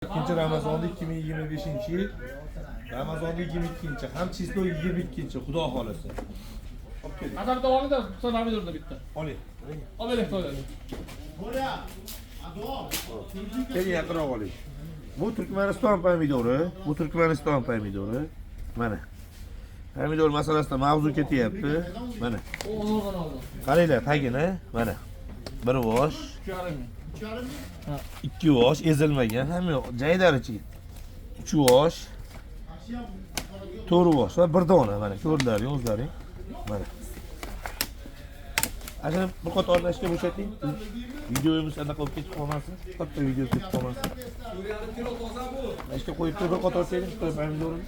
İkinci Ramazonda 2025-yil, Ramazonda 22-chi, ham Chislo 22-chi, xudo xolasa. Qadar davomida pomidorda bitta. Oling. Olib to'ylar. Keling yaqinroq oling. Bu Turkmaniston pomidori, bu Turkmaniston pomidori. Mana. Pomidor masalasida mavzu ketyapti. Mana. O'g'ilgan oldi. Qaranglar, tagini, mana. Bir vosh, 2 vosh ezilmagan, hamma jaydarichi. 3 vosh, 4 vosh va bir dona mana ko'rdilaring o'zlaring. Mana. Ana bu qatorlashga bo'shating. Videomiz anaqa qilib ketib qolmasin. Katta video ketib qolmasin. Ishga qo'yib turib qator tering, pomidorini.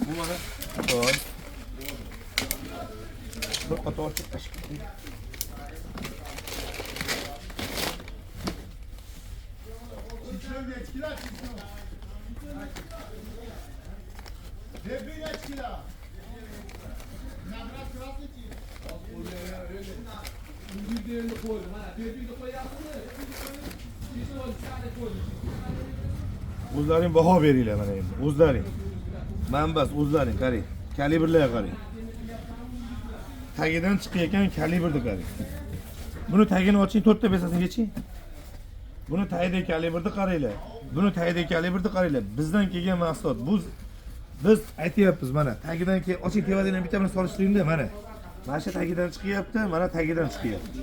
Bu mana qator. Bir qator tashib. O'zlaring baho beringlar mana endi. O'zlaring. Manbas o'zlaring qarang. Kalibrlarga qarang. Tagidan chiqayotgan kalibrni qarang. Buni tagini oching, 4 ta pesasini yeching. Buni tagidagi kalibrni qaranglar. Buni tagidagi kalibrni qaranglar. Bizdan kelgan mahsulot. Biz aytyapmiz mana. Tagidan keyin oching, tevadidan bitta bilan solishtiringda mana. Mana shu tagidan chiqyapti, mana tagidan chiqyapti.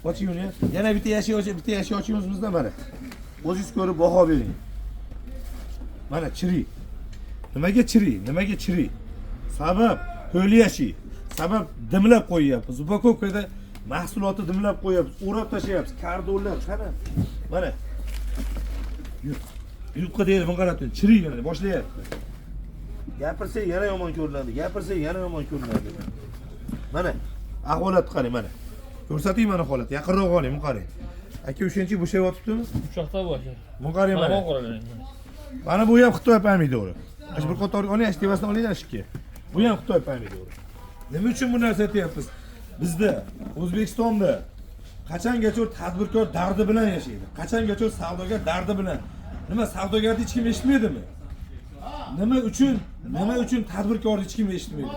Oching uni. Yana bitta yashi ochimiz bizda mana. O'zingiz ko'rib baho bering. Mana chiri. Nimaga chiri? Nimaga chiri? Sabab ho'l yashi. Sabab dimlab qo'yyapmiz. Upakovkada mahsulotni dimlab qo'yapmiz, o'rab tashlayapmiz. Kardonlar qani? Mana. Yupqa deyil qarab chiri yana boshlayapti. Gapirsa yana yomon ko'rinadi. Gapirsa yana yomon ko'rinadi. Mana ahvolatni qarang mana. Ko'rsating mana holat. Yaqinroq oling, qarang. Aka o'shanchi bo'shayotibdimi? Uchoqda boshlar. Qarang mana. Mana bu ham Xitoy pomidori. Mana bir qator oling, ashtevasini olinglar ishga. Bu ham Xitoy pomidori. Nima uchun bu narsa aytyapmiz? Bizda O'zbekistonda qachongacha tadbirkor dardi bilan yashaydi. Qachongacha savdogar dardi bilan. Nima savdogarni hech kim eshitmaydimi? Nima uchun tadbirkorni hech kim eshitmaydi?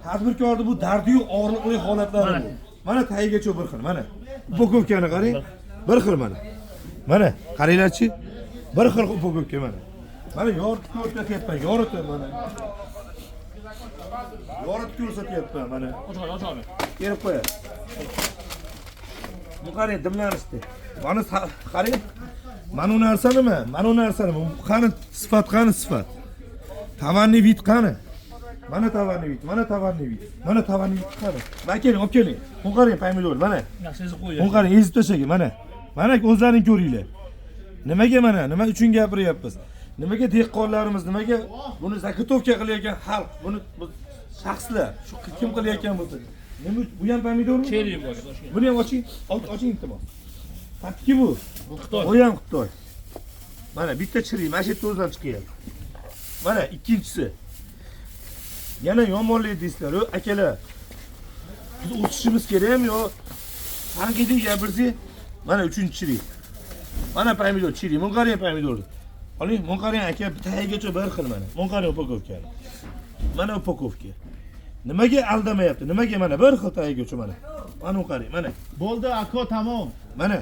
Tadbirkorda bu dardi yo'q, og'riqli holatlari bu. Mana tagigacha bir xil, mana. Upakovkani qarang. Bir xil mana. Mana qaranglarchi. Bir xil upakovka mana. Mana yoritib ko'rsatyapman, yoritib mana. Yoritib ko'rsatyapman mana. Ochol. Kelib qo'y. Bu qarang dimlarishdi. Mana qarang. Mana bu narsa nima? Mana bu narsa nima? Qani sifat, qani sifat? Tavanni vid qani? Mana tavanni vid, mana tavanni vid. Mana tavanni vid qani? Va keling, olib keling. Bu qarang pomidor, mana. Yaxshi ezib qo'y. Bu qarang ezib tashlagan, mana. Mana o'zlaring ko'ringlar. Nimaga mana? Nima uchun gapiryapmiz? Nimaga dehqonlarimiz, nimaga buni zakotovka qilayotgan xalq, buni shaxslar, shu kim qilayotgan bo'lsa. Nima bu ham pomidormi? Cheri boshqa. Buni ham oching, oching iltimos. Fatki bu. Bu Xitoy. Bu ham Xitoy. Mana bitta chiri, mana shu yerda o'zlab chiqyapti. Mana ikkinchisi. Yana yomonlik deysizlar, akalar. Biz o'sishimiz kerakmi yo? Tanqidiy gapirsangiz, mana 3-chiri. Mana pomidor chiri, mun qarang pomidor. Oling, mun qarang aka, tagigacha bir xil mana. Mun qarang upakovka. Mana upakovka. Nimaga aldamayapti? Nimaga mana bir xil tagigacha mana. Mana qarang, mana. Bo'ldi aka, tamom. Mana.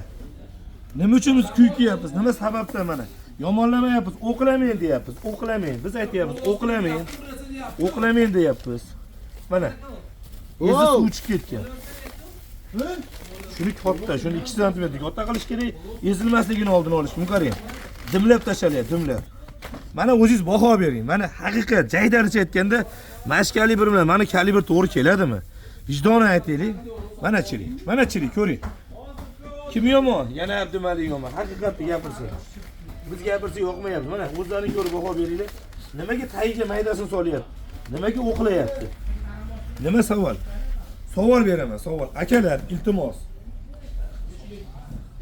Nima uchun biz kuykyapmiz? Nima sababdan mana? Yomonlamayapmiz, o'qlamayın deyapmiz. O'qlamayın. Biz aytyapmiz, o'qlamayın. O'qlamayın deyapmiz. Mana. Ezi suv chiqib ketgan. Shuni katta, shuni 2 sm katta qilish kerak, ezilmasligini oldini olish mumkin. Qarang. Dimlab tashalayapti, dimlab. Mana o'zingiz baho bering. Mana haqiqat jaydaricha aytganda, mana shu kalibr bilan mana kalibr to'g'ri keladimi? Vijdona aytaylik. Mana chiri. Mana chiri, ko'ring. Kim yomon? Yana Abdumalik yomon. Haqiqatni gapirsa. Biz gapirsa yoqmayapti. Mana o'zlaring ko'rib baho beringlar. Nimaga tagiga maydasini solyapti? Nimaga o'qlayapti? Nima savol? Savol beraman, savol. Akalar, iltimos.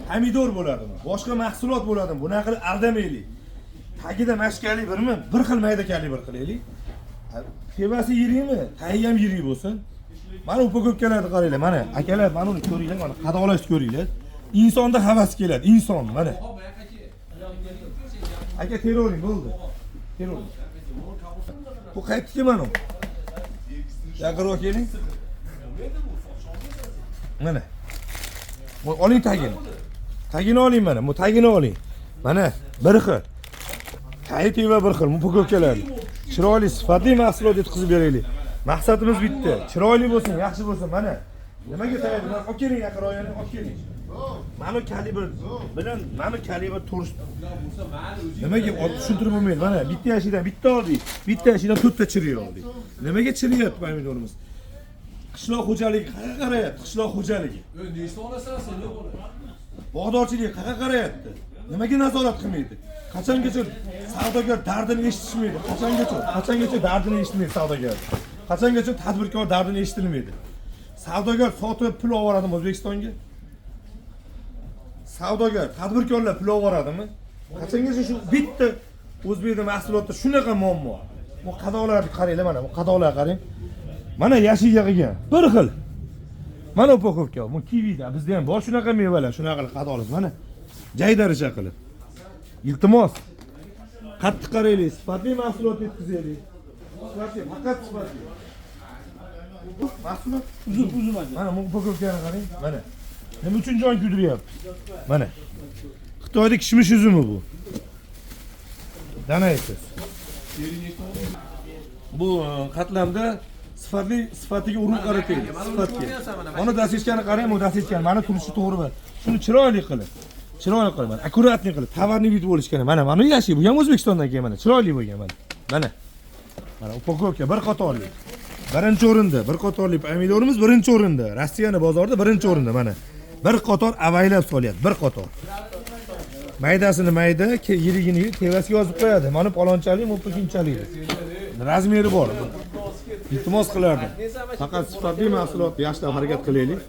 Pomidor bo'ladimi? Boshqa mahsulot bo'ladimi? Bunaqa qilib aldamaylik. Tagida mashkali birmi? Bir xil mayda kalibr qilaylik. Tevasi yirikmi? Tagi ham yirik bo'lsin. Mana upakovkalarni qaranglar, mana. Akalar, mana uni ko'ringlar, mana qadolashni ko'ringlar. İnsonda havas keladi, inson mana. Aka teroring bo'ldi. Teroring. Bu qaytdiki mana. Yaqinroq keling. Mana. Bu oling tagini. Tagini oling mana. Bu tagini oling. Mana bir xil. Qaytib va bir xil. Bu ko'kkalar. Chiroyli, sifatli mahsulot yetkazib beraylik. Maqsadimiz bitta. Chiroyli bo'lsin, yaxshi bo'lsin. Mana. Nimaga tayyorlar? Olib keling yaqinroq, olib keling. Mana kalibr bilan mana kalibr to'rish. Nimaga tushuntirib bo'lmaydi. Mana bitta yashidan bitta oldik. Bitta yashidan to'rtta chiriy oldik. Nimaga chiriyapti pomidorimiz? Qishloq xo'jaligi qayerga qarayapti? Qishloq xo'jaligi. Nechta olasan sen o'g'il? Bog'dorchilik qayerga qarayapti? Nimaga nazorat qilmaydi? Qachongacha savdogar dardini eshitishmaydi? Qachongacha dardini eshitmaydi savdogar? Qachongacha tadbirkor dardini eshitilmaydi? Savdogar sotib pul olib boradimi O'zbekistonga? Savdogar, tadbirkorlar pul olib boradimi? Qachongacha shu bitta O'zbekda mahsulotda shunaqa muammo. Bu qadoqlarni qaranglar mana, bu qadoqlarni qarang. Mana yashil yig'igan, bir xil. Mana upakovka, bu kivida, bizda ham bor shunaqa mevalar, shunaqa qadoqlar. Mana jaydaricha qilib. Iltimos. Qattiq qaraylik, sifatli mahsulot yetkazaylik. Sifatli, faqat sifatli. Mahsulot uzun. Mana bu upakovkani qarang, mana. Nima uchun jon kuydiryapti? Mana. Xitoyda kishmish uzumi bu. Danaysiz. Bu qatlamda sifatiga urg'u qarataylik. Sifatga. Mana dasishkani qarang, bu dasishkani. Mana turishi to'g'rimi? Shuni chiroyli qilib. Chiroyli qilib, mana akkuratni qilib, tovarni bitib bo'lishgan. Mana yashi, bu ham O'zbekistondan kelgan mana. Chiroyli bo'lgan mana. Mana upakovka bir qatorli. Birinchi o'rinda, bir qatorli pomidorimiz birinchi o'rinda. Rossiyani bozorida birinchi o'rinda mana. Bir qator avaylab solyapti, bir qator. Maydasini mayda, yirigini tevasiga yozib qo'yadi. Mana palonchalik, bu kinchalik. Razmeri bor. Iltimos qilardim. Faqat sifatli mahsulot yaxshilab harakat qilaylik.